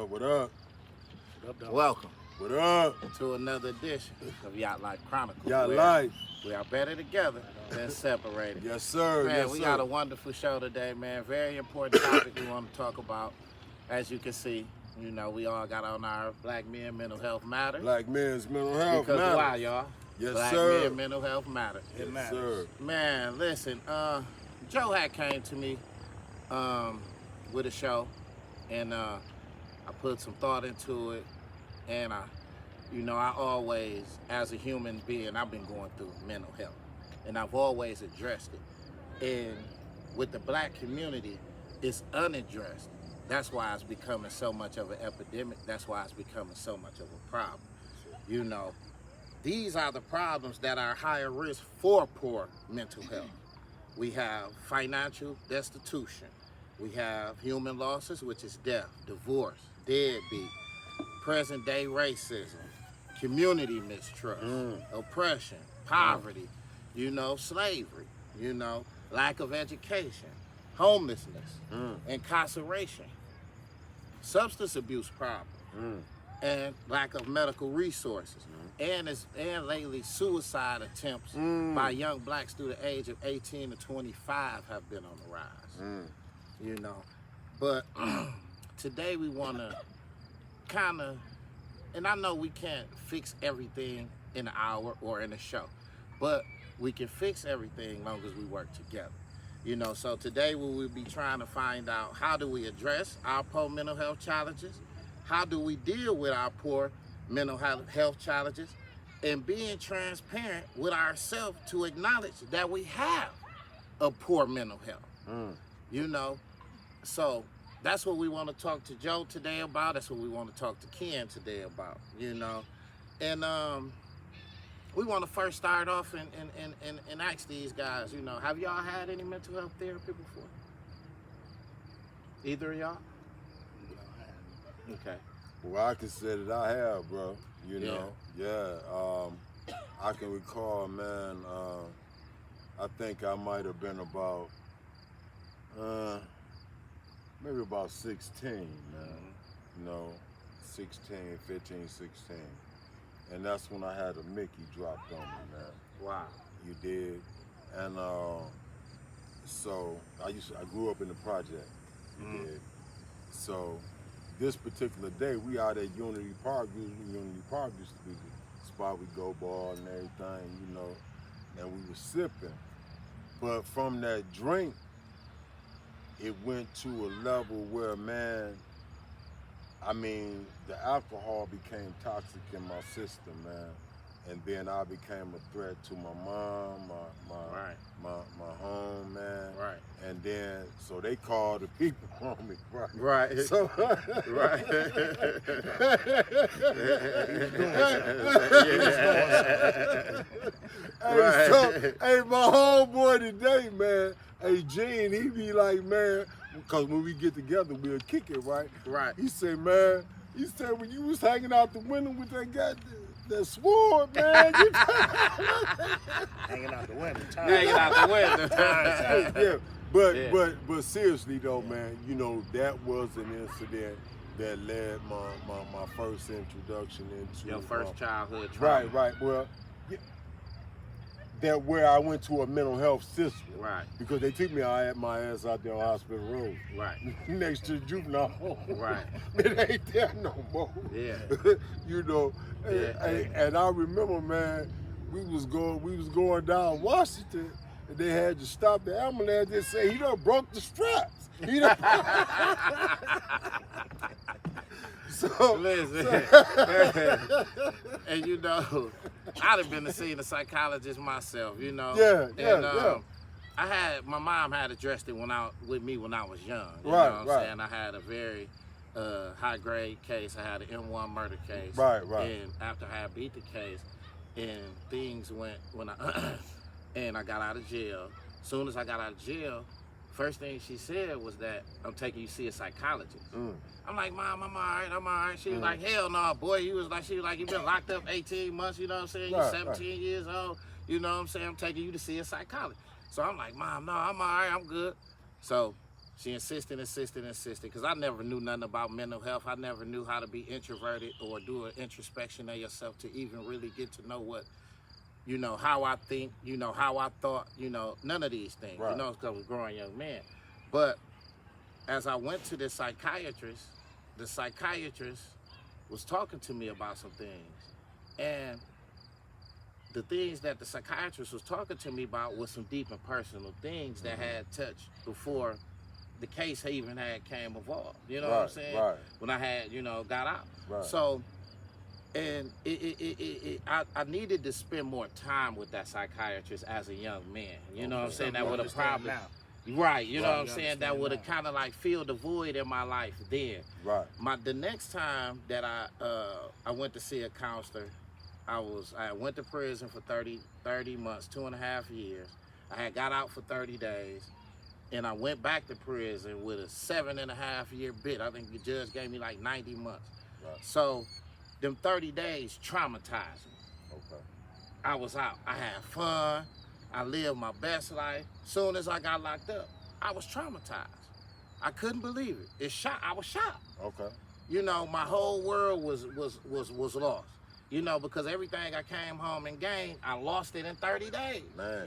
What up? Welcome What up? to another edition of YatlifeChronicles. Yacht Life. We are better together than separated. Yes, sir. Man, yes, we sir. got a wonderful show today, man. Very important topic we want to talk about. As you can see, you know, we all got on our Black Men Mental Health Matters. Black men's mental health. Because matters. why, y'all? Yes, Black sir. Men Mental Health Matters. Yes, It matters. sir. Man, listen, Joe had came to me with a show, and I put some thought into it, and I always, as a human being, I've been going through mental health, and I've always addressed it. And with the black community, it's unaddressed. That's why it's becoming so much of an epidemic. That's why it's becoming so much of a problem. You know, these are the problems that are higher risk for poor mental health. We have financial destitution. We have human losses, which is death, divorce, deadbeat, present day racism, community mistrust, oppression, poverty, slavery, lack of education, homelessness, incarceration, substance abuse problem, and lack of medical resources. And lately, suicide attempts by young blacks through the age of 18 to 25 have been on the rise. But today we want to kind of, and I know we can't fix everything in an hour or in a show, but we can fix everything as long as we work together. So today we will be trying to find out, how do we address our poor mental health challenges? How do we deal with our poor mental health challenges? And being transparent with ourselves to acknowledge that we have a poor mental health. So that's what we want to talk to Joe today about. That's what we want to talk to Ken today about, And we want to first start off and ask these guys, have y'all had any mental health therapy before? Either of y'all? Okay. Well, I can say that I have, bro. I can recall, man. I think I might have been about, maybe about 16, man. 15, 16. And that's when I had a Mickey dropped on me, man. Wow. You did. And so I grew up in the project. You did. So this particular day, we out at Unity Park. Unity Park used to be the spot we go ball and everything, and we were sipping. But from that drink, it went to a level where, man, the alcohol became toxic in my system, man. And then I became a threat to my mom, my home, man. Right. And then, so they called the people on me, right? Right. So, right. Hey, my homeboy today, man, hey, Gene, he be like, man, because when we get together, we'll kick it, right? Right. He said, man, when you was hanging out the window with that guy, that sword, man. Hanging out the window. Hanging out the window. Yeah, but seriously though, man, that was an incident that led my first introduction into your first childhood trauma. Right. Well, that where I went to a mental health system. Right. Because they took my ass out there on Hospital Road. Right. Next to the juvenile home. Right. It ain't there no more. Yeah. And I remember, man, we was going down Washington, and they had to stop the ambulance and say, he done broke the straps. He done So, listen, and I'd have been to see the psychologist myself, Yeah. My mom had addressed it with me when I was young. You Right, know what I'm saying? I had a very high grade case. I had an M1 murder case. Right. And after I had beat the case, and things went and I got out of jail. As soon as I got out of jail, first thing she said was that I'm taking you to see a psychologist. I'm like, Mom, I'm all right. She was like, hell no, boy. She was like, you've been locked up 18 months, you know what I'm saying? You're 17 years old, you know what I'm saying? I'm taking you to see a psychologist. So I'm like, Mom, no, I'm all right, I'm good. So She insisted, because I never knew nothing about mental health. I never knew how to be introverted or do an introspection of yourself to even really get to know what, how I think, how I thought, none of these things, Right. because I was a growing young man. But as I went to the psychiatrist was talking to me about some things. And the things that the psychiatrist was talking to me about was some deep and personal things that had touched before the case even had came involved. You know what I'm saying? Right. When I had, got out. Right. So, and I needed to spend more time with that psychiatrist as a young man. You know what I'm saying? That would have probably, right, you know what I'm saying? That would have kind of like filled the void in my life then. Right. The next time that I went to see a counselor, I went to prison for 30 months, 2.5 years. I had got out for 30 days. And I went back to prison with a 7.5-year bid. I think the judge gave me like 90 months. Right. So them 30 days traumatized me. Okay. I was out. I had fun. I lived my best life. Soon as I got locked up, I was traumatized. I couldn't believe it. I was shocked. Okay. My whole world was lost. Because everything I came home and gained, I lost it in 30 days. Man.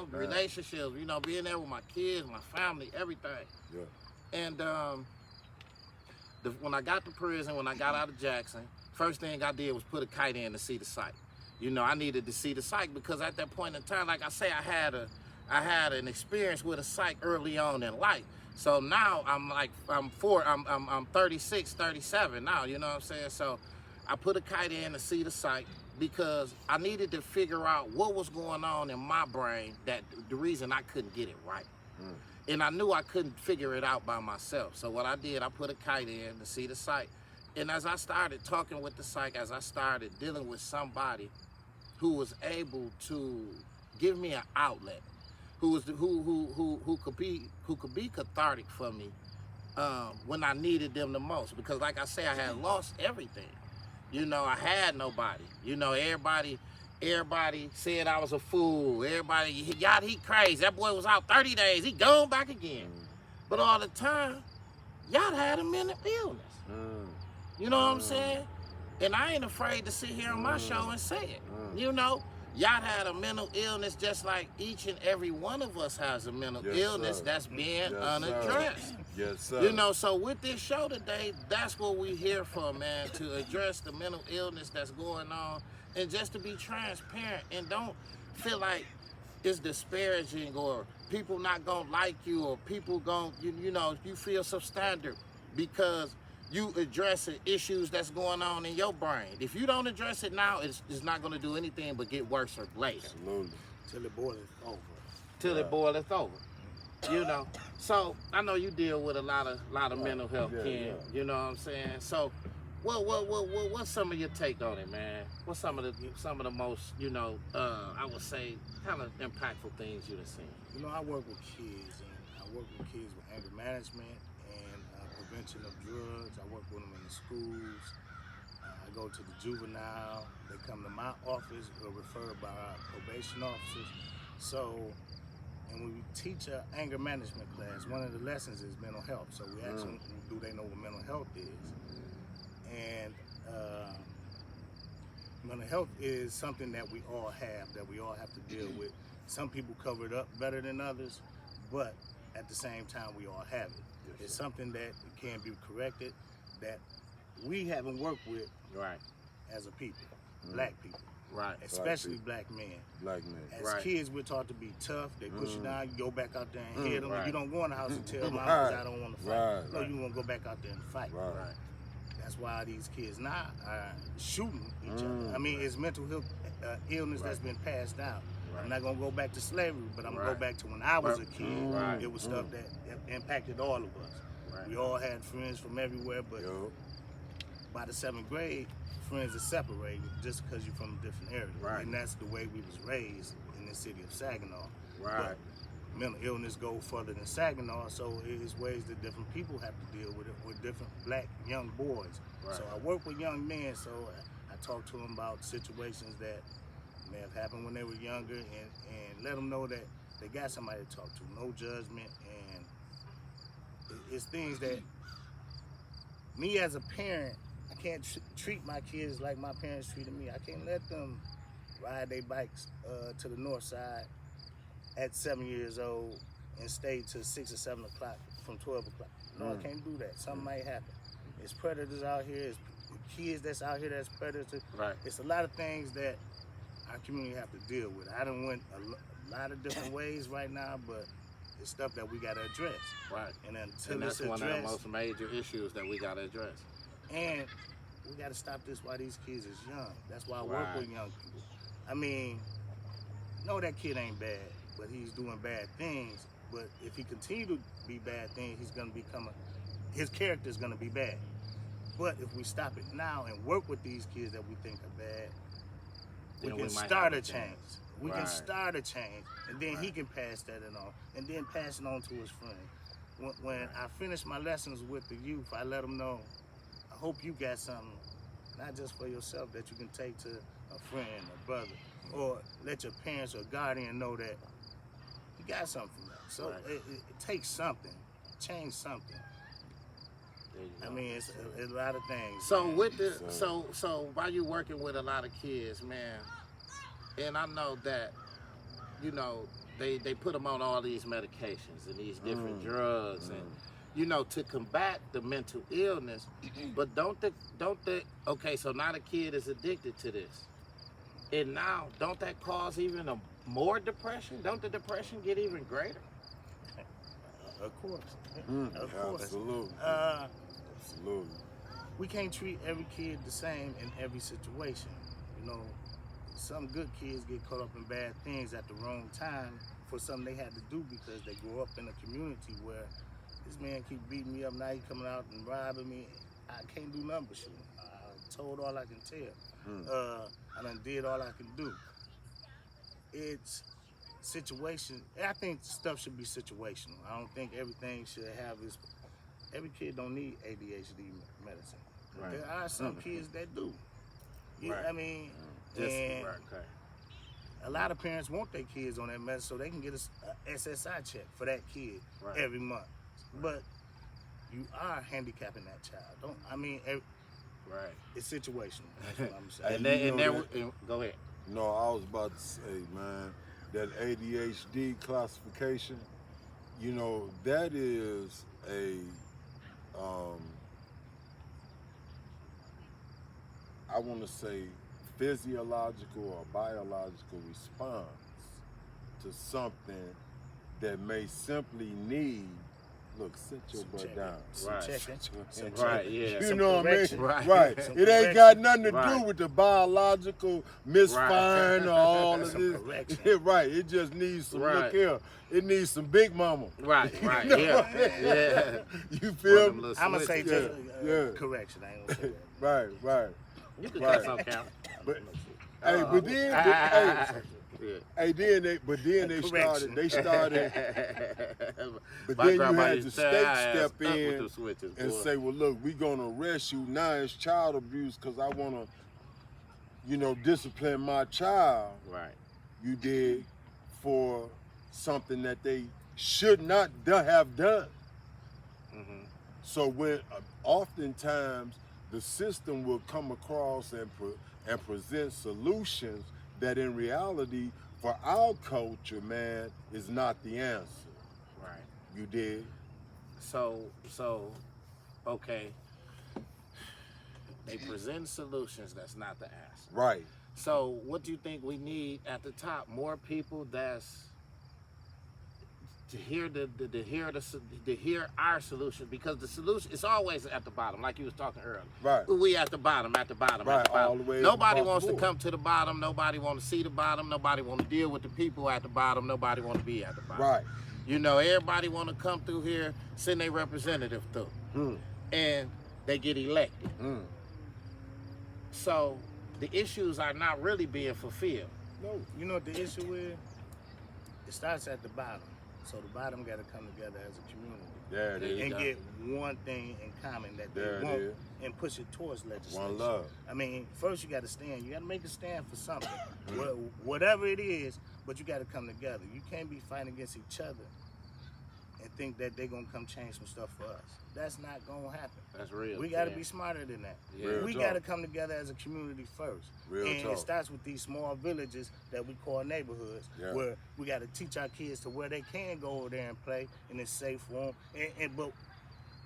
Relationships, being there with my kids, my family, everything. Yeah. And when I got to prison, when I got out of Jackson, first thing I did was put a kite in to see the psych. I needed to see the psych because at that point in time, like I say, I had an experience with a psych early on in life. So now I'm 36, 37 now, you know what I'm saying? So I put a kite in to see the psych because I needed to figure out what was going on in my brain, that the reason I couldn't get it right. And I knew I couldn't figure it out by myself. So what I did, I put a kite in to see the psych. And as I started talking with the psych, as I started dealing with somebody who was able to give me an outlet, who could be cathartic for me when I needed them the most. Because like I say, I had lost everything. I had nobody. Everybody said I was a fool. Everybody, he crazy. That boy was out 30 days. He gone back again. But all the time, y'all had a mental illness. You know what I'm saying? And I ain't afraid to sit here on my show and say it. Y'all had a mental illness just like each and every one of us has a mental illness that's being unaddressed. Yes, sir. So with this show today, that's what we here for, man, to address the mental illness that's going on and just to be transparent and don't feel like it's disparaging or people not gonna like you or people gonna, you feel substandard because you addressing issues that's going on in your brain. If you don't address it now, it's not gonna do anything but get worse or later. Absolutely. Till it boils over. It boils over. So I know you deal with a lot of mental health, Ken. Yeah. You know what I'm saying? So, what's some of your take on it, man? What's some of the most, I would say, kind of impactful things you've seen? I work with kids, and I work with kids with anger management and prevention of drugs. I work with them in the schools. I go to the juvenile. They come to my office or referred by our probation officers. So. And when we teach an anger management class, one of the lessons is mental health. So we ask them, do they know what mental health is? And mental health is something that we all have to deal with. Some people cover it up better than others, but at the same time, we all have it. Yes, it's something that can be corrected that we haven't worked with as a people, black people. Right. Especially black men. Black men. As kids, we're taught to be tough. They push you down. You go back out there and hit them. Right. You don't go in the house and tell mom, I don't want to fight. Right. No, you want to go back out there and fight. Right. That's why these kids now are shooting each other. I mean, it's mental health, illness that's been passed down. I'm not going to go back to slavery, but I'm going to go back to when I was a kid. It was stuff that impacted all of us. We all had friends from everywhere, but by the 7th grade, friends are separated just because you're from a different area. And that's the way we was raised in the city of Saginaw. But mental illness go further than Saginaw, so it's ways that different people have to deal with it with different black young boys. So I work with young men, so I talk to them about situations that may have happened when they were younger and let them know that they got somebody to talk to, no judgment, and it's things that me as a parent, I can't treat my kids like my parents treated me. I can't let them ride their bikes to the north side at 7 years old and stay till 6 or 7 o'clock from 12 o'clock. No, I can't do that. Something might happen. There's predators out here. There's kids that's out here that's predators. Right. It's a lot of things that our community have to deal with. I done went a lot of different ways right now, but it's stuff that we got to address. Right. And until And it's that's one addressed, of the most major issues that we got to address. and we got to stop this while these kids is young. That's why I work Right. with young people. I mean, no, that kid ain't bad, but he's doing bad things. But if he continue to be bad things, he's gonna become his character's gonna be bad. But if we stop it now and work with these kids that we think are bad, we Then can we might start have a a change. chance. We can Right. start a change, and then he Right. can pass that on, and then pass it on to his friend. When I finish my lessons with the youth, I let them know, I hope you got something, not just for yourself, that you can take to a friend, a brother, or let your parents or guardian know that you got something from that. So Right. it takes something, change something. There you go. I mean, it's a lot of things. So man. with the so while you're working with a lot of kids, man, and I know that, you know, they put them on all these medications and these different drugs and, you know, to combat the mental illness. But don't the okay, so now the kid is addicted to this, and now don't that cause even more depression? Don't the depression get even greater? Of course. Of course. Absolutely. Absolutely. We can't treat every kid the same in every situation. You know, some good kids get caught up in bad things at the wrong time for something they had to do because they grew up in a community where this man keep beating me up, now he coming out and robbing me. I can't do nothing but shoot him. I told all I can tell. I done did all I can do. It's situation. I think stuff should be situational. I don't think everything should have its. Every kid don't need ADHD medicine. Right. There are some kids that do. Right. I mean, Just and right, okay. a lot of parents want their kids on that medicine so they can get a SSI check for that kid Right. every month. But you are handicapping that child. Right. It's situational. That's what I'm saying. And then, you and know then go ahead. No, I was about to say, man, that ADHD classification, you know, that is a, I want to say physiological or biological response to something that may simply need, look, sit your Some butt checking. down. Some Right. checking. Some Right, checking. yeah. You Some know what I mean? correction. Right. Right. Some It ain't correction. got nothing to Right. do with the biological misfiring or all of Some this. correction. Yeah, right. It just needs some Right. look here. It needs some big mama. Right, right, know yeah, what I mean? yeah. You One of feel them me? little I'm gonna say switches. just Yeah. correction. I ain't gonna say that. Right, right. You can Right. cuss on camera. But hey, but then they Correction. started but My then you grandma had used the to say, state "I ass step stuck with in them switches, and boy." say, well, look, we're going to arrest you. Now it's child abuse because I want to, you know, discipline my child, Right. you did, for something that they should not have done. Mm-hmm. So when oftentimes the system will come across and present solutions that in reality for our culture, man, is not the answer. Right. You did? So, okay. They present solutions. That's not the answer. Right. So, what do you think we need at the top? More people that's to hear our solution, because the solution is always at the bottom, like you was talking earlier. Right. We at the bottom, at the bottom, at Right, the bottom. all the way Nobody across wants the to board. come to the bottom. Nobody want to see the bottom. Nobody want to deal with the people at the bottom. Nobody want to be at the bottom. Right. You know, everybody want to come through here, send their representative through, and they get elected. So the issues are not really being fulfilled. No, you know what the issue is? It starts at the bottom. So the bottom got to come together as a community There it is. you and go. get one thing in common that There they it want is. and push it towards legislation. One love. I mean, first you got to stand. You got to make a stand for something, whatever it is. But you got to come together. You can't be fighting against each other and think that they're gonna come change some stuff for us. That's not gonna happen. That's real. We gotta be smarter than that. Yeah. We gotta come together as a community first. Real and talk. it starts with these small villages that we call neighborhoods, where we gotta teach our kids to where they can go over there and play in a safe room. But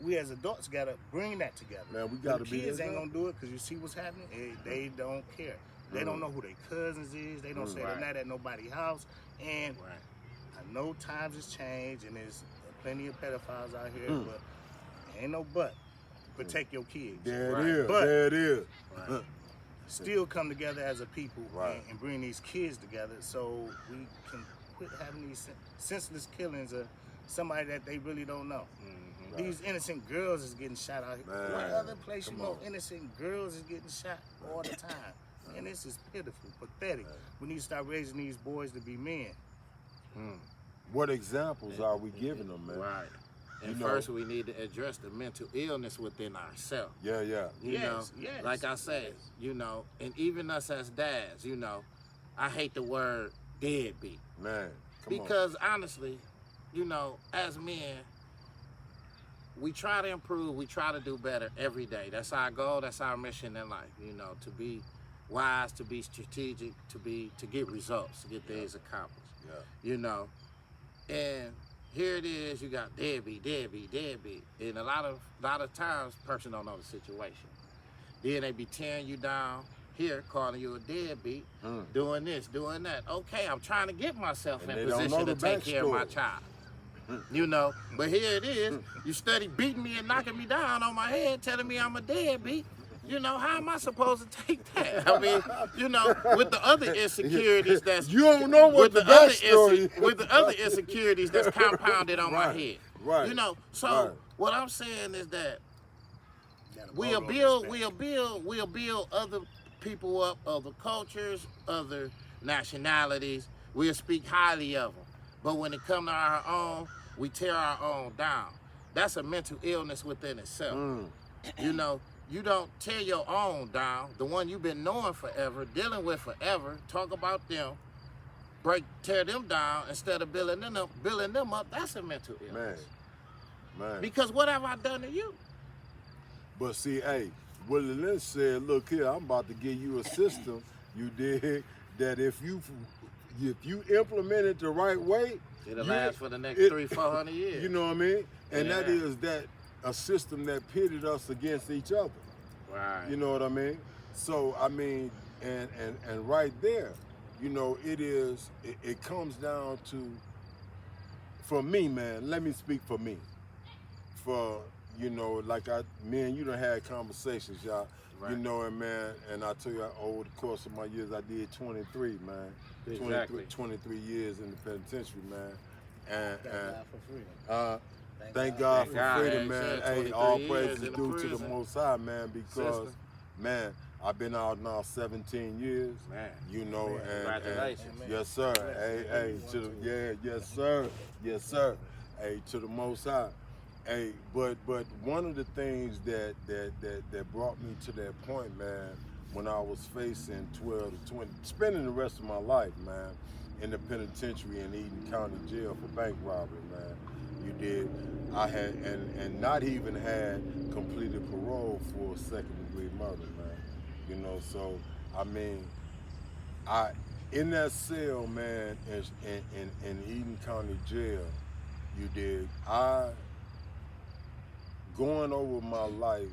we as adults gotta bring that together. Man, we gotta be. Kids ain't gonna do it because you see what's happening. They don't care. They don't know who their cousins is. They don't say they're not at nobody's house. And I know times has changed and there's plenty of pedophiles out here, but ain't no but. Protect your kids. There it is. But there it is. still come together as a people and bring these kids together so we can quit having these senseless killings of somebody that they really don't know. These innocent girls is getting shot out here. What other place you know innocent girls is getting shot all the time? And this is pitiful, pathetic. We need to start raising these boys to be men. What examples are we giving them, man? Right. And first we need to address the mental illness within ourselves. Yeah. You know, like I said, you know, and even us as dads, you know, I hate the word deadbeat. Man, because honestly, you know, as men, we try to improve, we try to do better every day. That's our goal, that's our mission in life, you know, to be wise, to be strategic, to get results, to get things accomplished. You know. And here it is, you got deadbeat. And a lot of times person don't know the situation. Then they be tearing you down here, calling you a deadbeat, doing this, doing that. Okay, I'm trying to get myself in position to take care of my child. You know, but here it is, you steady beating me and knocking me down on my head, telling me I'm a deadbeat. You know, how am I supposed to take that? I mean, you know, with the other insecurities that's you don't know what the backstory with the other insecurities that's compounded on my head. Right. You know, so what I'm saying is that we'll build other people up, other cultures, other nationalities. We'll speak highly of them. But when it comes to our own, we tear our own down. That's a mental illness within itself. You know, you don't tear your own down, the one you've been knowing forever, dealing with forever, talk about them, tear them down instead of building them up, that's a mental illness. Man. Because what have I done to you? But see, hey, Willie Lynch said, look here, I'm about to give you a system, you dig, that if you implement it the right way, it'll last for the next 300-400 years. You know what I mean? And that is a system that pitted us against each other. Right. You know what I mean? So I mean, and right there, you know, it comes down to, for me, man, let me speak for me. For, you know, like me and you done had conversations, y'all. Right. You know, and man, and I tell you, over the course of my years, I did 23, man. Exactly. 23 years in the penitentiary, man. And Thank God for freedom. Thank God for freedom, man. Hey, all praise is due to the Most High, man, because, man, I've been out now 17 years. Man. You know, and congratulations. Yes, sir. Hey, yes, sir. Hey, to the Most High. Hey, but one of the things that brought me to that point, man, when I was facing 12 to 20, spending the rest of my life, man, in the penitentiary in Eden County Jail for bank robbery, man. You did. I had and not even had completed parole for second-degree murder, man. You know, so I mean, in that cell, man, in Eden County Jail, you did. Going over my life,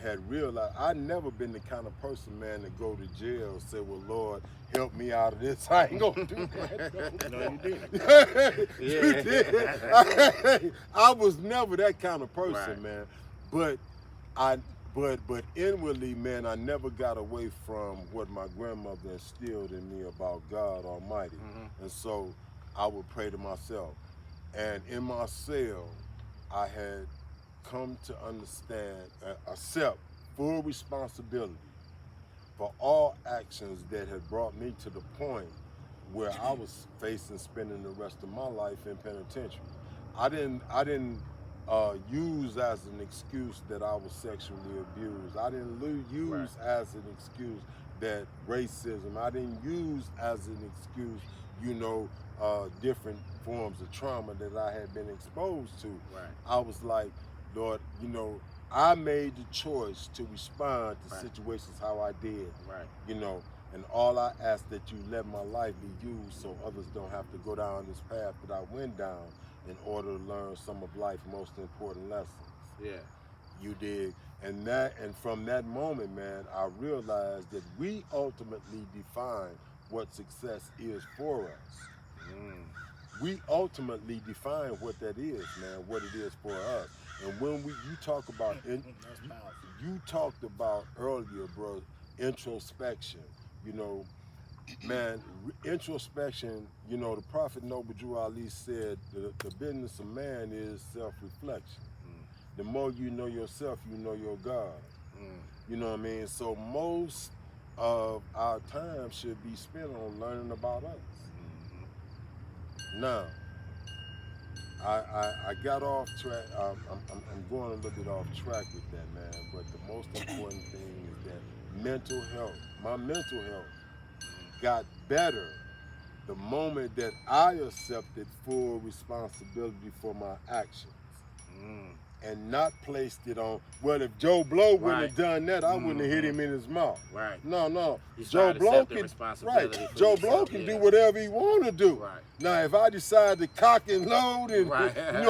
had realized I'd never been the kind of person, man, to go to jail and say, well, Lord, help me out of this. I ain't gonna do that. No, you didn't. You did. I was never that kind of person, man. But inwardly, man, I never got away from what my grandmother instilled in me about God Almighty. And so I would pray to myself. And in my cell, I had come to understand, accept full responsibility for all actions that had brought me to the point where I was facing spending the rest of my life in penitentiary. I didn't use as an excuse that I was sexually abused. I didn't use as an excuse that racism. I didn't use as an excuse, different forms of trauma that I had been exposed to. Right. I was like, Lord, I made the choice to respond to situations how I did. Right. And all I ask that you let my life be used so others don't have to go down this path that I went down in order to learn some of life's most important lessons. Yeah. You dig? And from that moment, man, I realized that we ultimately define what success is for us. We ultimately define what that is, man, what it is for us. And when you talk about, you talked about earlier, bro, introspection. Man, introspection, the Prophet Noble Drew Ali said the business of man is self-reflection. The more you know yourself, you know your God. You know what I mean? So most of our time should be spent on learning about us. Now, I got off track. I'm going a little bit off track with that, man. But the most important thing is that mental health, my mental health got better the moment that I accepted full responsibility for my actions. And not placed it on, well, if Joe Blow wouldn't have done that, I wouldn't have hit him in his mouth. Right. No. You Joe Blow can, Joe Blow can do whatever he want to do. Right. Now, if I decide to cock and load and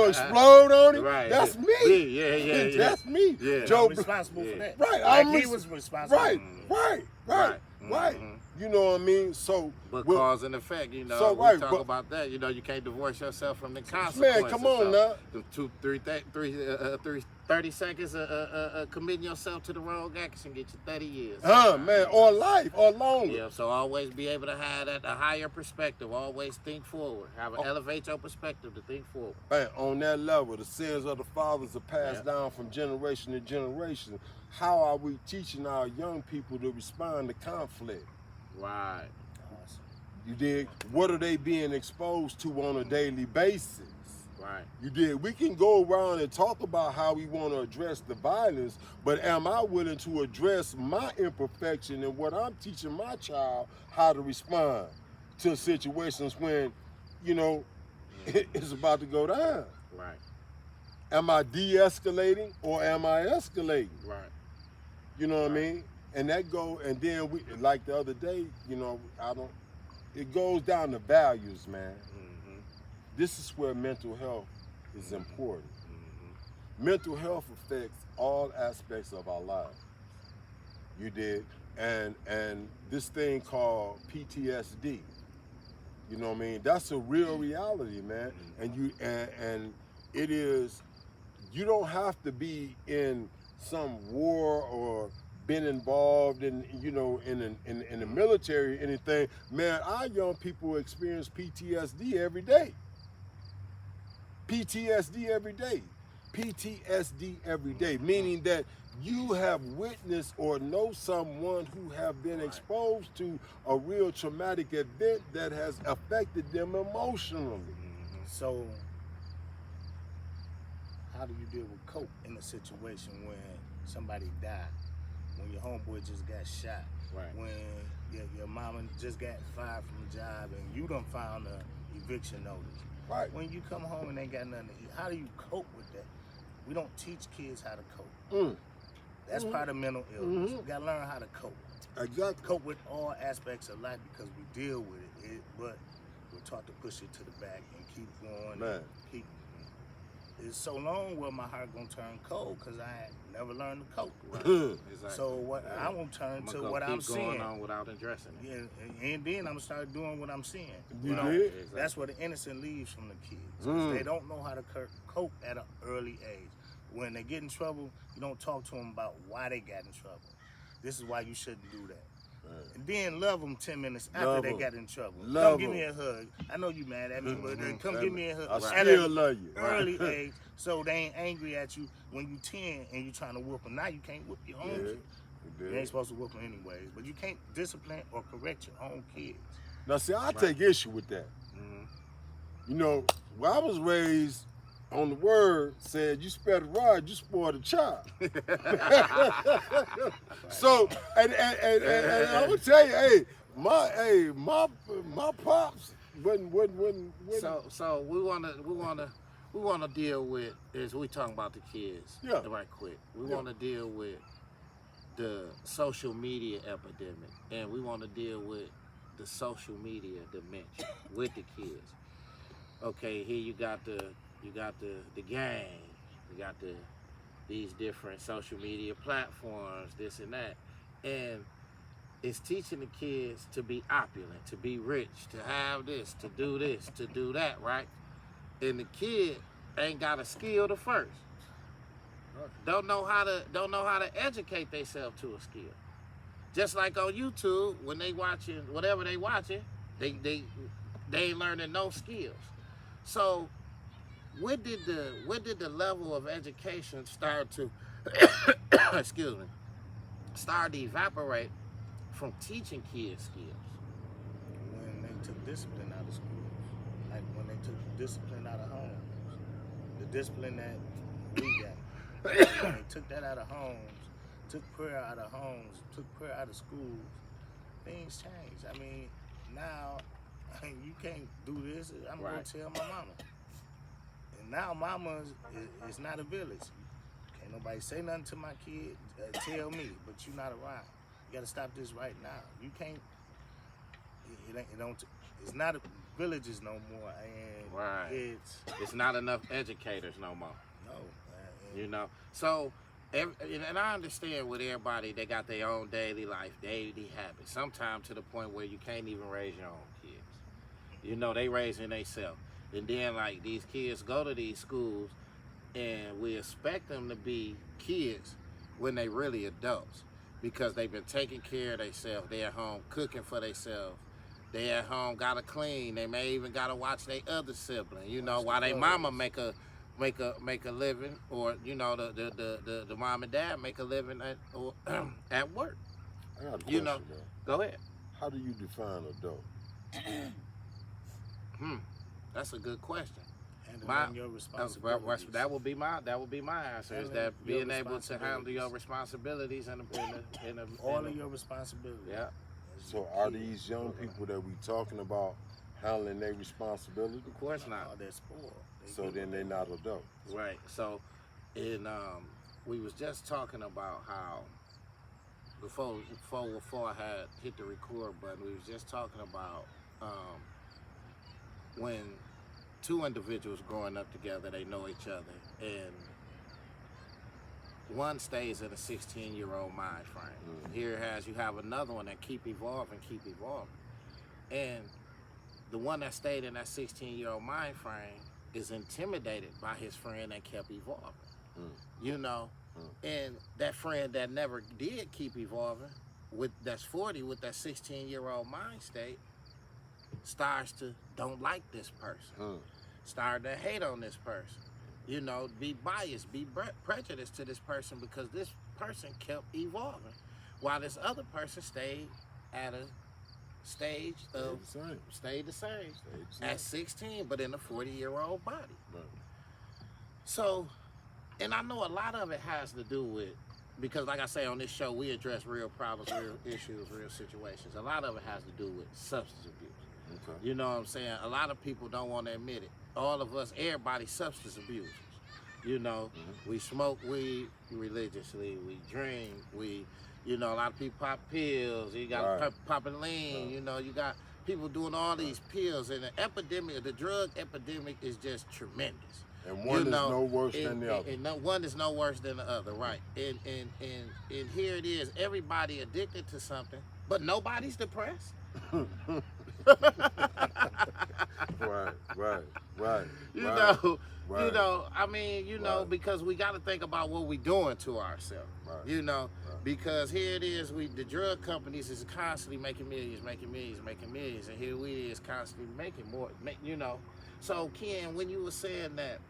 explode on him, that's me. Yeah. That's me. Yeah. Joe I'm responsible for that. Right. He was responsible. Right. You know what I mean? So, but cause and effect, we talk about that. You can't divorce yourself from the consequences. Man, come on now. The 30 seconds committing yourself to the wrong action get you 30 years. Man, or life, or longer. Yeah, so always be able to have a higher perspective. Always think forward. Elevate your perspective to think forward. Man, on that level, the sins of the fathers are passed down from generation to generation. How are we teaching our young people to respond to conflict? Right. You dig? What are they being exposed to on a daily basis? Right. You dig? We can go around and talk about how we want to address the violence, but am I willing to address my imperfection and what I'm teaching my child how to respond to situations when, it's about to go down? Right. Am I de-escalating or am I escalating? Right. You know what I mean? And then we, like the other day, it goes down to values, man. This is where mental health is important. Mental health affects all aspects of our lives. You did, and this thing called PTSD. You know what I mean? That's a real reality, man. And it is. You don't have to be in some war or been involved in in the military or anything. Man, our young people experience PTSD every day. PTSD every day, meaning that you have witnessed or know someone who have been exposed to a real traumatic event that has affected them emotionally. So, how do you deal with cope in a situation when somebody died, when your homeboy just got shot, when your mama just got fired from a job and you done found a eviction notice? Right. When you come home and they got nothing to eat, how do you cope with that? We don't teach kids how to cope. That's part of mental illness. You gotta learn how to cope. Exactly. Cope with all aspects of life because we deal with it. But we're taught to push it to the back and keep going. Man. It's so long where my heart gonna turn cold because I never learned to cope. Exactly. So what I won't turn to what I'm seeing. Going on without addressing it. Yeah, and then I'm gonna start doing what I'm seeing. Exactly. That's where the innocent leaves from the kids. They don't know how to cope at an early age. When they get in trouble, you don't talk to them about why they got in trouble. This is why you shouldn't do that. And then love them 10 minutes after they got in trouble. Come give me a hug. I know you mad at me, but come give me a hug. I still love you. Early age, so they ain't angry at you when you 10 and you trying to whoop them. Now you can't whoop your own kid. You ain't supposed to whoop them anyways, but you can't discipline or correct your own kids. Now see, I take issue with that. Where I was raised, on the word said, you spare the rod, you spoil the child. So and I'm gonna tell you, my pops when So we wanna deal with, is we talking about the kids, right quick. We wanna deal with the social media epidemic, and we wanna deal with the social media dimension with the kids. Okay, here you got the gang, you got these different social media platforms, this and that, and it's teaching the kids to be opulent, to be rich, to have this, to do that, right? And the kid ain't got a skill to first. Don't know how to educate themselves to a skill. Just like on YouTube, when they watching whatever they watching, they ain't learning no skills. So when did the level of education start to start to evaporate from teaching kids skills? When they took discipline out of schools, like when they took discipline out of homes, the discipline that we got. When they took that out of homes, took prayer out of homes, took prayer out of schools, things changed. I mean, now you can't do this. I'm gonna tell my mama. And now mama is not a village. Can't nobody say nothing to my kid, tell me, but you not around. You gotta stop this right now. You can't. It's not villages no more, and it's not enough educators no more. No, you know. So, and I understand with everybody, they got their own daily life, daily habits. Sometimes to the point where you can't even raise your own kids. You know, they raising themselves, and then like these kids go to these schools, and we expect them to be kids when they really adults, because they've been taking care of themselves. They at home cooking for themselves. They at home gotta clean. They may even gotta watch their other sibling. You know, while their mama make a living, or you know the mom and dad make a living at work. I got a question, though. Go ahead. How do you define adult? That's a good question. Your responsibilities. That would be my answer. Is that being able to handle your responsibilities and all of your responsibilities. Yeah. So are these young people that we talking about handling their responsibility? Of course not. Oh, they're spoiled. So then they're not adults. Right. So, we was just talking about how before I had hit the record button, we was just talking about when two individuals growing up together, they know each other, and one stays in a 16-year-old mind frame. Here you have another one that keep evolving, and the one that stayed in that 16-year-old mind frame is intimidated by his friend that kept evolving. You know, and that friend that never did keep evolving, that's 40 with that 16-year-old mind state, starts to don't like this person, start to hate on this person. You know, be biased, be prejudiced to this person because this person kept evolving, while this other person stayed at a stage stayed the same at 16, but in a 40-year-old body. Right. So, and I know a lot of it has to do with, because like I say on this show, we address real problems, real issues, real situations. A lot of it has to do with substance abuse. Okay. You know what I'm saying? A lot of people don't want to admit it. All of us, everybody substance abusers. You know, we smoke weed religiously, we drink, you know, a lot of people pop pills, you got popping lean, you know, you got people doing all these pills, and the epidemic, the drug epidemic is just tremendous. And one is no worse than the other. And one is no worse than the other, right. And here it is, everybody addicted to something, but nobody's depressed. Right. You know, I mean, you know, because we got to think about what we doing to ourselves. Right. You know, because here it is, the drug companies is constantly making millions, and here we is constantly making more. You know, so Ken, when you were saying that,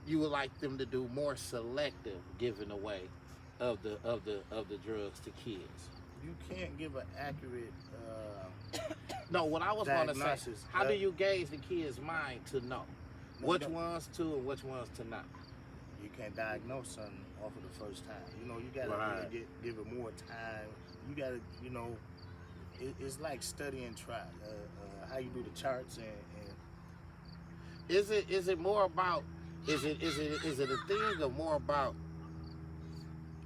you would like them to do more selective giving away of the drugs to kids. You can't give an accurate. No, what I was going to say, how do you gauge the kid's mind to know which ones to and which ones to not? You can't diagnose something off of the first time. You know, you gotta give it more time. You gotta, you know, it's like studying how you do the charts and is it more about is it a thing or more about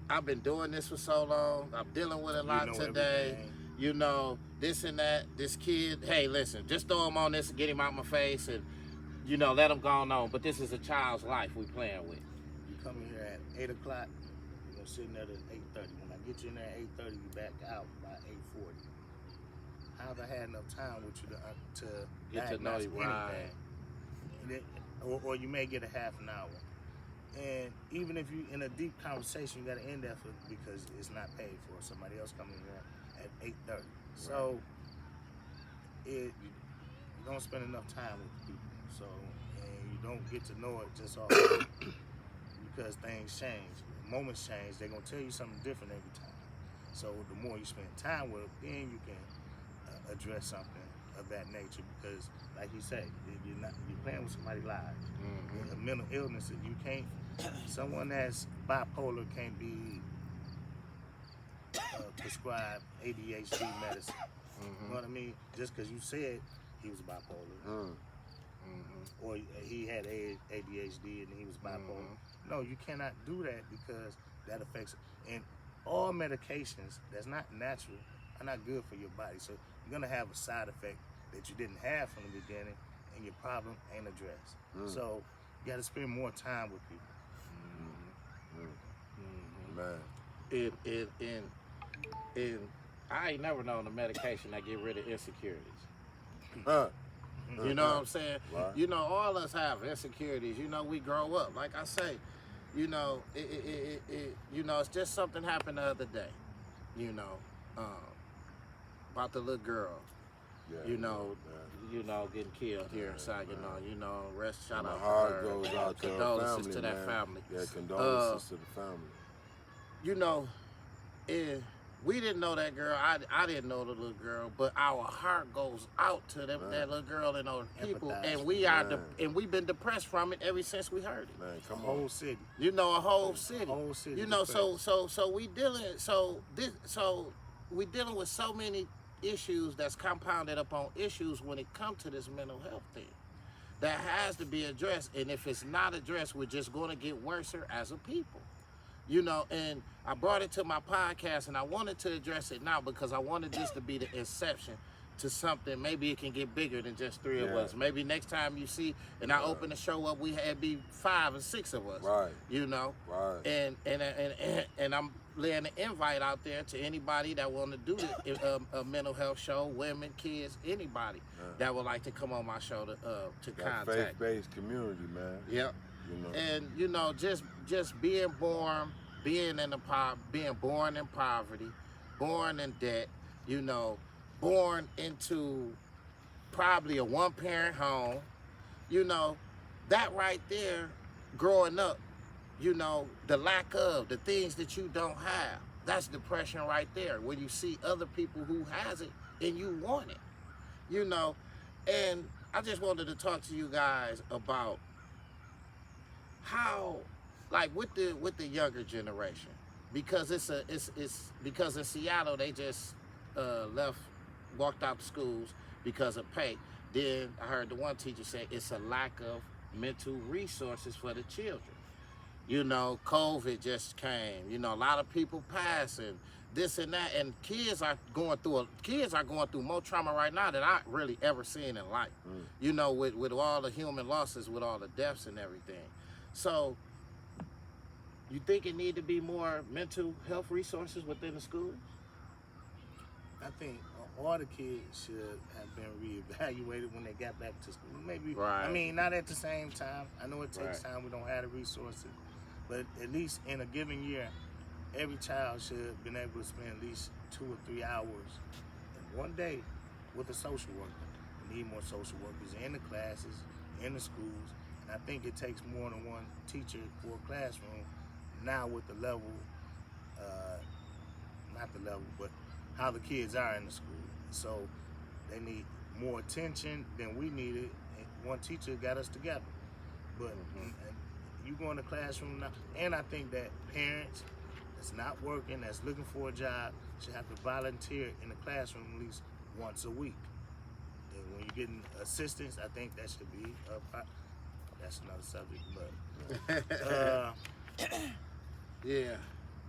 I've been doing this for so long, I'm dealing with a lot today, everything. You know, this and that, this kid, hey, listen, just throw him on this and get him out my face and, you know, let him go on. But this is a child's life we playing with. You come in here at 8 o'clock, you're gonna sit in there at 8:30. When I get you in there at 8:30, you back out by 8:40. How've I had enough time with you to get to know you, right? Or you may get a half an hour. And even if you in a deep conversation, you got to end that because it's not paid for. Somebody else coming here at 8:30. So you don't spend enough time with people. So and you don't get to know it just all because things change. Moments change. They're gonna tell you something different every time. So the more you spend time with them, then you can address something of that nature. Because, like you say, you're playing with somebody's lives. Mm-hmm. A mental illness, you can't. Someone that's bipolar can't be prescribed ADHD medicine. You know what I mean? Just because you said he was bipolar, or he had ADHD and he was bipolar. No, you cannot do that because that affects. And all medications that's not natural are not good for your body. So you're gonna have a side effect that you didn't have from the beginning, and your problem ain't addressed. So you got to spend more time with people. Man. And I ain't never known a medication that get rid of insecurities. You know what I'm saying? Right. You know, all us have insecurities. You know, we grow up. Like I say, you know, you know, it's just something happened the other day. You know, about the little girl. Yeah, you know, getting killed here in Saginaw. You know, shout and out my heart to her. goes out to Condolences her family, to that family. Yeah, condolences to the family. You know, we didn't know that girl. I didn't know the little girl, but our heart goes out to them, that little girl and those people, and we've been depressed from it ever since we heard it. Man, come on. Whole city. You know, a whole city. Whole city. You know, so we dealing with so many issues that's compounded upon issues when it comes to this mental health thing that has to be addressed. And if it's not addressed, we're just going to get worse as a people. You know, and I brought it to my podcast, and I wanted to address it now because I wanted this to be the inception to something. Maybe it can get bigger than just three of us. Maybe next time you see, and I open the show up, we had be 5 or 6 of us. Right. You know. Right. And I'm laying an invite out there to anybody that want to do a mental health show, women, kids, anybody that would like to come on my show to contact. Faith-based community, man. Yep. You know. And you know, just being born in poverty, born in debt, you know, born into probably a one-parent home, you know, that right there, growing up, you know, the lack of the things that you don't have, that's depression right there. When you see other people who has it and you want it, you know. And I just wanted to talk to you guys about how, like with the younger generation, because it's because in Seattle they just walked out the schools because of pay. Then I heard the one teacher say it's a lack of mental resources for the children. You know, COVID just came. You know, a lot of people passing, this and that, and kids are going through more trauma right now than I really ever seen in life. You know, with all the human losses, with all the deaths and everything. So, you think it need to be more mental health resources within the schools? I think all the kids should have been reevaluated when they got back to school. Maybe, I mean, not at the same time. I know it takes time. We don't have the resources. But at least in a given year, every child should have been able to spend at least 2 or 3 hours in one day with a social worker. We need more social workers in the classes, in the schools. And I think it takes more than one teacher for a classroom now with the level, not the level, but how the kids are in the school. So they need more attention than we needed. And one teacher got us together. But you go in the classroom now, and I think that parents that's not working, that's looking for a job, should have to volunteer in the classroom at least once a week. And when you're getting assistance, I think that should be that's another subject, but Yeah.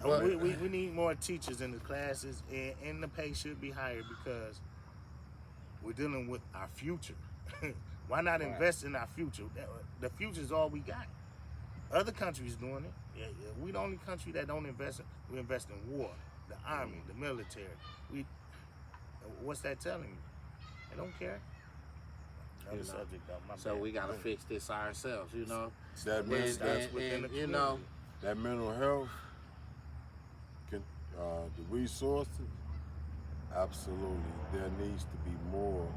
we need more teachers in the classes, and the pay should be higher because we're dealing with our future. Why not invest in our future? The future is all we got. Other countries doing it. Yeah, we the only country that don't invest. We invest in war, the army, the military. What's that telling you? They don't care. Another subject, though. So we gotta fix this ourselves, you know. That you know, that mental health, the resources, absolutely. There needs to be more.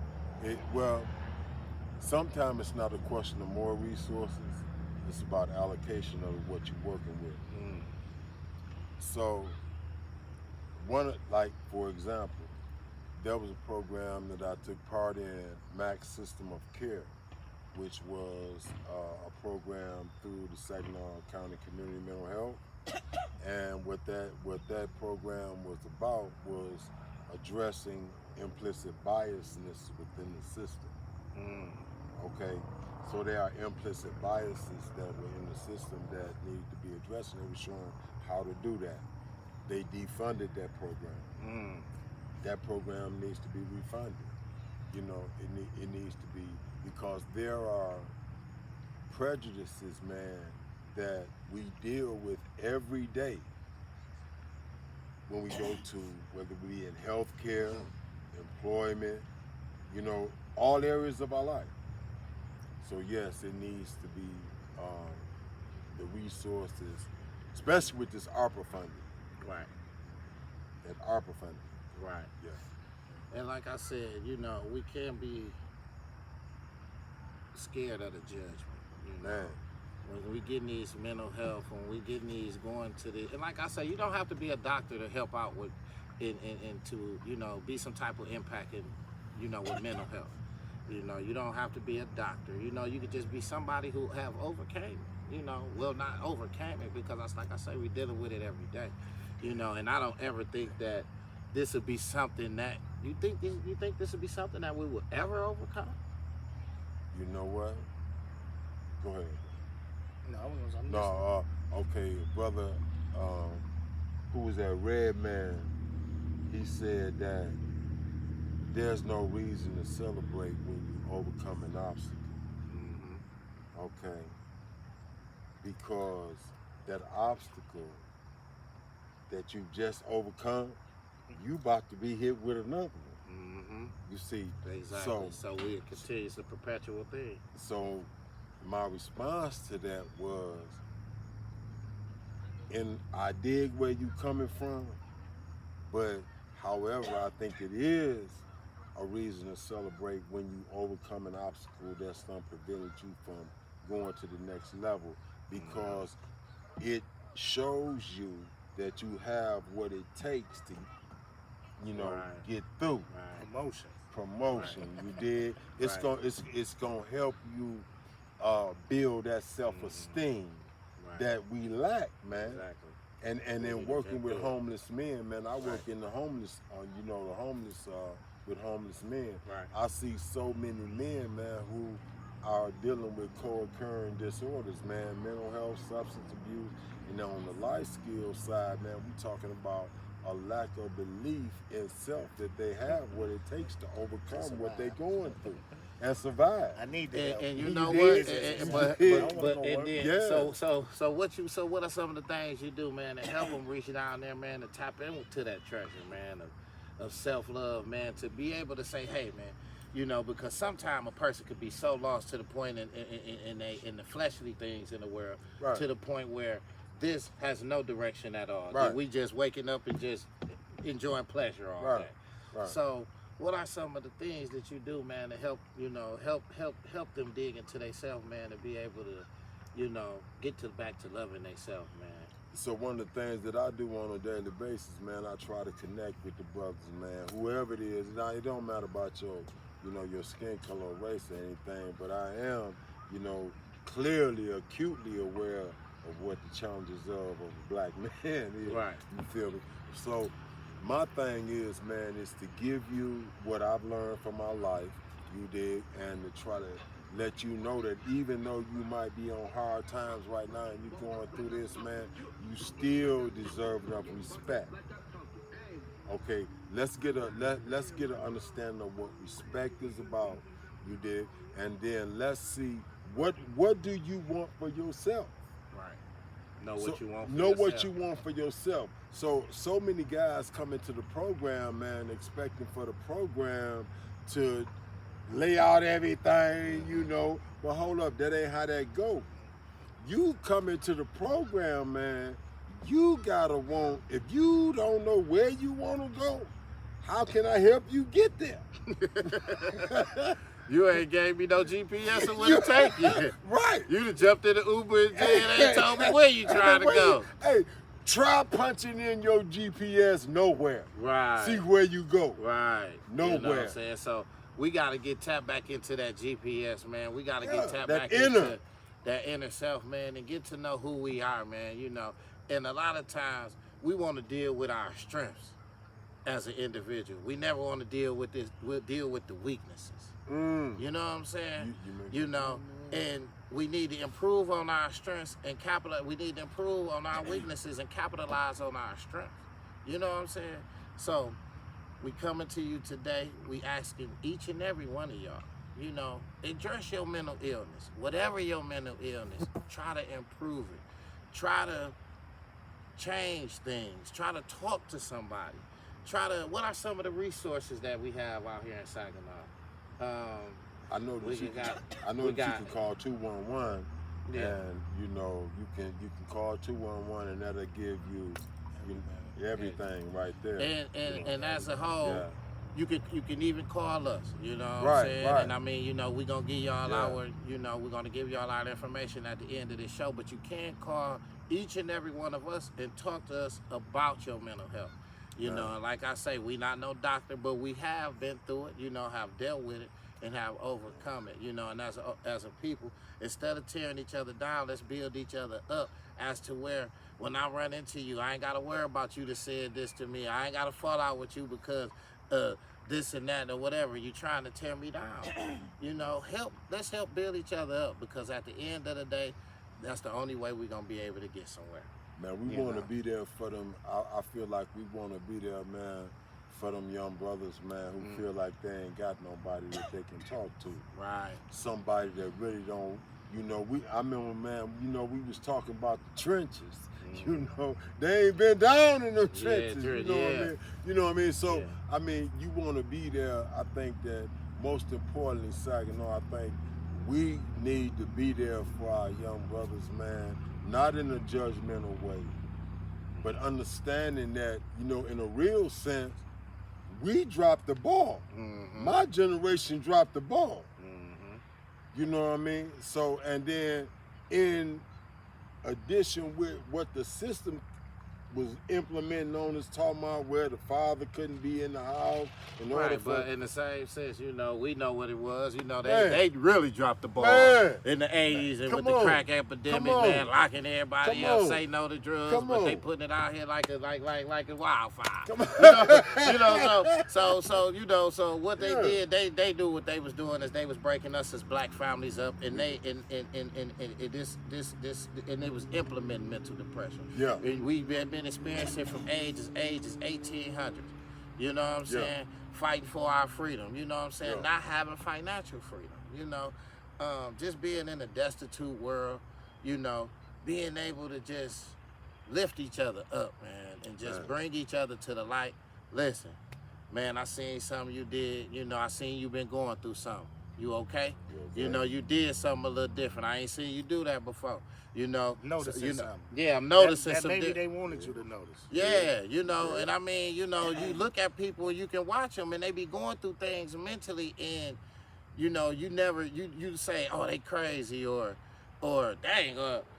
Sometimes it's not a question of more resources. It's about allocation of what you're working with. So, for example, there was a program that I took part in, Max System of Care, which was a program through the Saginaw County Community Mental Health. And what that program was about was addressing implicit biasness within the system. Okay, so there are implicit biases that were in the system that need to be addressed, and they were showing how to do that. They defunded that program. That program needs to be refunded. You know, it needs to be, because there are prejudices, man, that we deal with every day when we go to, whether we be in healthcare, employment, you know, all areas of our life. So yes, it needs to be the resources, especially with this ARPA funding. Right. That ARPA funding. Right. Yeah. And like I said, you know, we can't be scared of the judgment. You know? Man. When we get these mental health, when we get these going to the, and like I say, you don't have to be a doctor to help out with, and to, you know, be some type of impact in, you know, with mental health. You know, you don't have to be a doctor. You know, you could just be somebody who have overcame it. You know, well, not overcame it, because that's, like I say, we're dealing with it every day. You know, and I don't ever think that this would be something that you think this would be something that we would ever overcome. You know what? Go ahead. No, okay, brother, who was that red man? He said that there's no reason to celebrate when you overcome an obstacle. Okay, because that obstacle that you just overcome, you about to be hit with another one. You see, exactly. So it continues a perpetual thing. So my response to that was, and I dig where you coming from, but however, I think it is a reason to celebrate when you overcome an obstacle that's prevented you from going to the next level, because it shows you that you have what it takes to, you know, get through. Promotion. You did. It's gonna help you build that self-esteem that we lack, man. Exactly. And then working with homeless men, man. I work in the homeless, with homeless men. I see so many men, man, who are dealing with co-occurring disorders, man, mental health, substance abuse, and on the life skill side, man, we talking about a lack of belief in self that they have, what it takes to overcome what they're going through and survive. I need that. And you know what? So what are some of the things you do, man, to help them reach down there, man, to tap into that treasure, man, of self-love, man, to be able to say, hey, man, you know, because sometimes a person could be so lost to the point in the fleshly things in the world, to the point where this has no direction at all. We just waking up and just enjoying pleasure all day. So what are some of the things that you do, man, to help, you know, help them dig into themselves, man, to be able to, you know, get back to loving themselves, man? So one of the things that I do on a daily basis, man, I try to connect with the brothers, man, whoever it is. Now, it don't matter about your, you know, your skin color or race or anything, but I am, you know, clearly, acutely aware of what the challenges of a black man is. Right. You feel me? So my thing is, man, is to give you what I've learned from my life, you dig, and to try to let you know that even though you might be on hard times right now and you're going through this, man, you still deserve enough respect. Okay, let's get an understanding of what respect is about, you dig, and then let's see what do you want for yourself. Right. Know what you want for know yourself. what you want for yourself. So many guys come into the program, man, expecting for the program to lay out everything, you know. But hold up, that ain't how that go. You come into the program, man, you gotta want, if you don't know where you wanna go, how can I help you get there? You ain't gave me no GPS of where to take you. Right. You done jumped in the Uber and ain't told me where you trying to go. Hey, try punching in your GPS nowhere. Right. See where you go. Right. Nowhere. You know what I'm saying? So we got to get tapped back into that GPS, man. We got to get tapped that back inner. into that inner self, man, and get to know who we are, man, you know. And a lot of times we want to deal with our strengths as an individual. We never want to deal with this. We'll deal with the weaknesses. You know what I'm saying? You know, and we need to improve on our strengths and capitalize. We need to improve on our weaknesses and capitalize on our strengths. You know what I'm saying? So we coming to you today. We asking each and every one of y'all, you know, address your mental illness. Whatever your mental illness, try to improve it. Try to change things. Try to talk to somebody. What are some of the resources that we have out here in Saginaw? I know that you can call 211, Yeah. and you know you can call 211, and that'll give you everything right there. And as a whole, Yeah. you can even call us, you know what Right, I'm saying? right. And I mean, you know, we're gonna give y'all Yeah. we're gonna give y'all our information at the end of this show, but you can call each and every one of us and talk to us about your mental health. You know, like I say, we not no doctor, but we have been through it, you know, have dealt with it and have overcome it, you know, and as a people, instead of tearing each other down, let's build each other up as to where when I run into you, I ain't got to worry about you to say this to me. I ain't got to fall out with you because this and that or whatever. You trying to tear me down. You know, let's help build each other up, because at the end of the day, that's the only way we're going to be able to get somewhere. Man, we want to be there for them. I feel like we want to be there, man, for them young brothers, man, who feel like they ain't got nobody that they can talk to. Right. Somebody that really don't, you know, I remember, man, you know, we was talking about the trenches. You know, they ain't been down in the trenches. You know what I mean? You know what I mean? So, I mean, you want to be there. I think that most importantly, Saginaw, I think we need to be there for our young brothers, man, not in a judgmental way, but understanding that, you know, in a real sense, we dropped the ball. My generation dropped the ball. You know what I mean? So, and then in addition with what the system was implementing on us, talking about where the father couldn't be in the house in order for... But in the same sense, you know, we know what it was. You know, Man. they really dropped the ball in the 80s and Come with the on. crack epidemic, Come on. man, locking everybody Come up, on. say no to drugs, Come but they on. putting it out here like a wildfire. Come on. You know, so you know, so what they did, they knew what they was doing is they was breaking us as black families up, and they and it was implementing mental depression. Yeah. And we've been experiencing from ages 1800s. You know what I'm saying? Fighting for our freedom. You know what I'm saying? Yeah. Not having financial freedom. You know, just being in a destitute world. You know, being able to just lift each other up, man, and just bring each other to the light. Listen, man, I seen something you did. You know, I seen you been going through something. You okay? You know, you did something a little different. I ain't seen you do that before. You know, Noticing you know, something. yeah, I'm noticing that something. maybe they wanted you to notice. Yeah, you know, and I mean, you know, you look at people and you can watch them and they be going through things mentally, and you know, you never you say, oh, they crazy, or dang,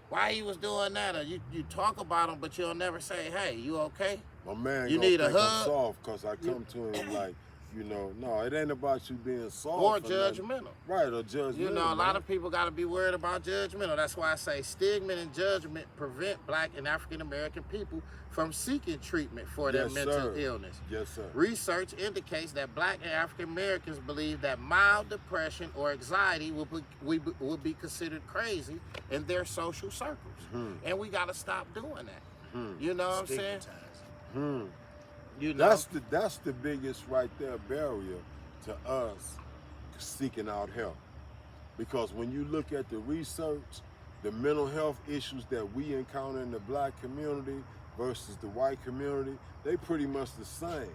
why he was doing that, or you talk about them, but you'll never say, hey, you okay? My man, You gonna need a think I'm hug? soft because I come to him like, you know. No, it ain't about you being soft or nothing. judgmental. Right, or judgmental. You know, a lot man. of people got to be worried about judgmental. That's why I say stigma and judgment prevent Black and African American people from seeking treatment for their mental illness. Yes, sir. Research indicates that Black and African Americans believe that mild depression or anxiety will be considered crazy in their social circles. And we got to stop doing that. You know what I'm saying? You know? That's the biggest right there barrier to us seeking out help. Because when you look at the research, the mental health issues that we encounter in the Black community versus the white community, they pretty much the same.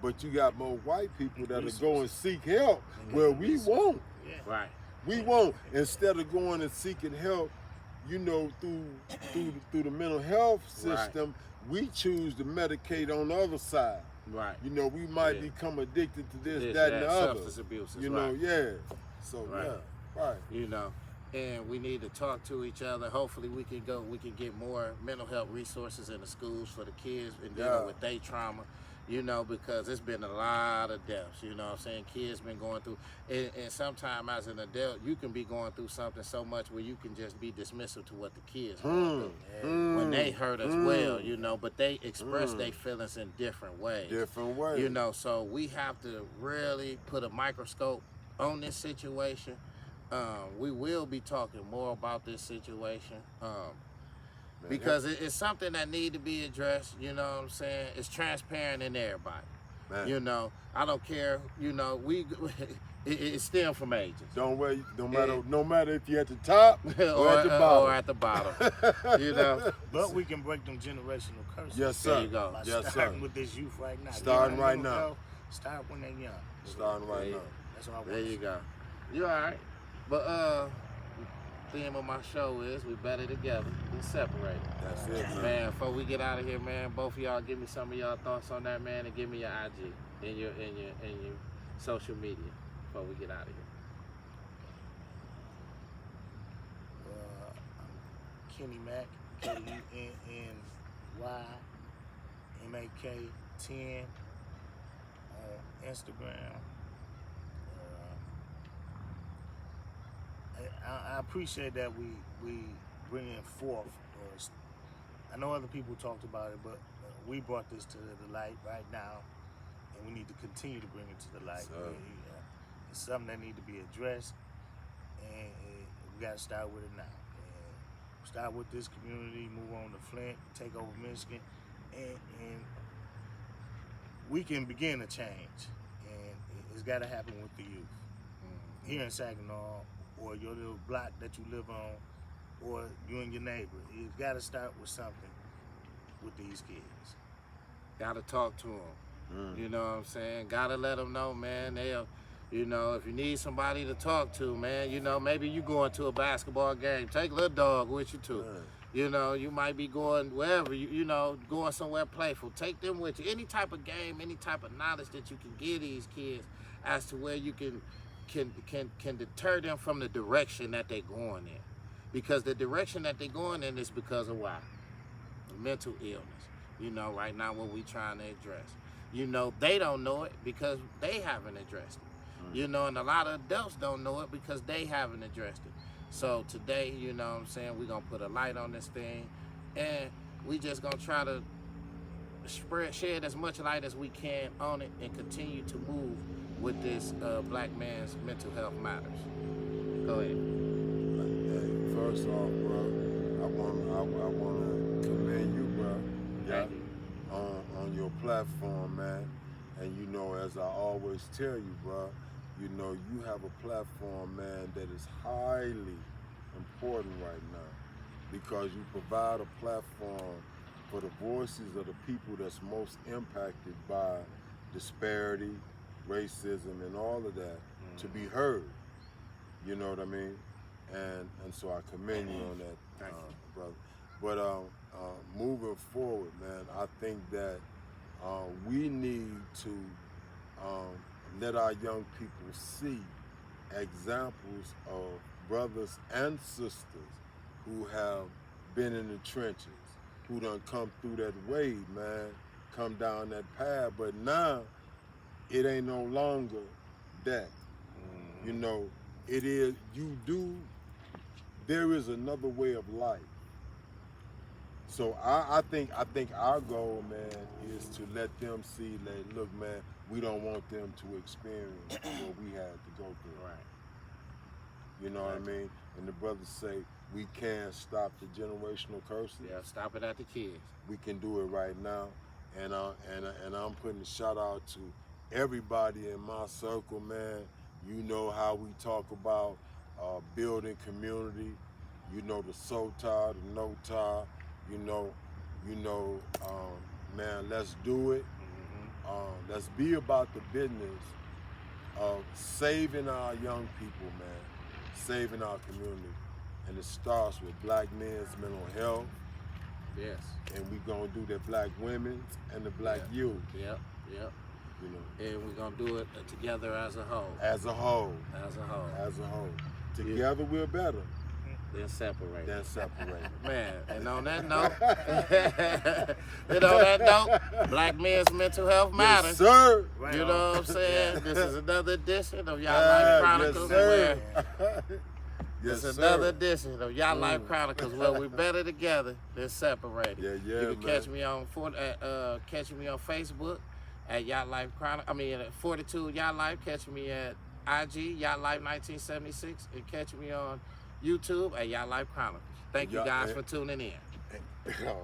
But you got more white people that'll go and seek help where we won't. Right. We won't. Instead of going and seeking help, you know, through the mental health system, we choose to medicate on the other side. Right. You know, we might become addicted to this, that, and the other. Substance abuse. You know, So right. You know, and we need to talk to each other. Hopefully, we can get more mental health resources in the schools for the kids and dealing with their trauma. You know, because it's been a lot of deaths, you know what I'm saying? Kids been going through, and sometimes as an adult, you can be going through something so much where you can just be dismissive to what the kids going through. When they hurt as well, you know, but they express their feelings in different ways. You know, so we have to really put a microscope on this situation. We will be talking more about this situation. Because it's something that need to be addressed, you know what I'm saying? It's transparent in everybody. Man. You know, I don't care, you know, it's still from ages. No matter if you're at the top or at the bottom. Or at the bottom, you know. But we can break them generational curses. Yes, sir. There you go. Starting with this youth right now. Starting right now. Start when they're young. Starting right now. That's what I want. There you go. You all right. But theme of my show is we better together than separated. That's it, man. Before we get out of here, man, both of y'all give me some of y'all thoughts on that, man, and give me your IG and your social media before we get out of here. I'm Kenny Mack, KennyMack10 on Instagram. I appreciate that we bringing forth. I know other people talked about it, but we brought this to the light right now, and we need to continue to bring it to the light. It's something that needs to be addressed, and we got to start with it now. And start with this community, move on to Flint, take over Michigan, and we can begin a change. And it's got to happen with the youth here in Saginaw, or your little block that you live on, or you and your neighbor. You've got to start with something with these kids. Got to talk to them. You know what I'm saying? Got to let them know, man. You know, if you need somebody to talk to, man, you know, maybe you going to a basketball game. Take little dog with you too. You know, you might be going wherever, you know, going somewhere playful. Take them with you. Any type of game, any type of knowledge that you can give these kids as to where you can deter them from the direction that they're going in. Because the direction that they're going in is because of why? Mental illness. You know, right now what we trying to address. You know, they don't know it because they haven't addressed it. You know, and a lot of adults don't know it because they haven't addressed it. So today, you know what I'm saying, we're going to put a light on this thing, and we just going to try to shed as much light as we can on it and continue to move with this black man's mental health matters. Go ahead. Hey, first off, bro, I want to commend you, bro. Thank you. On your platform, man. And you know, as I always tell you, bro, you know, you have a platform, man, that is highly important right now because you provide a platform for the voices of the people that's most impacted by disparity, racism, and all of that to be heard. You know what I mean? And so I commend you on that, brother. But moving forward, man, I think that we need to let our young people see examples of brothers and sisters who have been in the trenches, who done come through that wave, man, come down that path, but now it ain't no longer that. You know, it is, there is another way of life. So I think our goal, man, is to let them see that, look, man, we don't want them to experience what we had to go through. Right. You know what I mean? And the brothers say, we can't stop the generational curses. Yeah, stop it at the kids. We can do it right now. And I'm putting a shout out to everybody in my circle, man. You know how we talk about building community. You know the SOTA, the NOTA. You know, man, let's do it. Let's be about the business of saving our young people, man, saving our community. And it starts with black men's mental health. Yes. And we're gonna do the black women's and the black youth. Yep. You know. And we're gonna do it together as a whole. As a whole. Together we're better. Then separate. Man, and on that note, black men's mental health matters. Yes, sir. Right, you know what I'm saying? This is another edition of YatlifeChronicles. Yes, It's another edition of YatlifeChronicles where we're better together than separated. Yeah, you can catch me on Facebook at YatlifeChronicles. I mean, at 42 YaLife. Catch me at IG YaLife1976 and catch me on YouTube at YatlifeChronicles. Thank you guys for tuning in. Oh.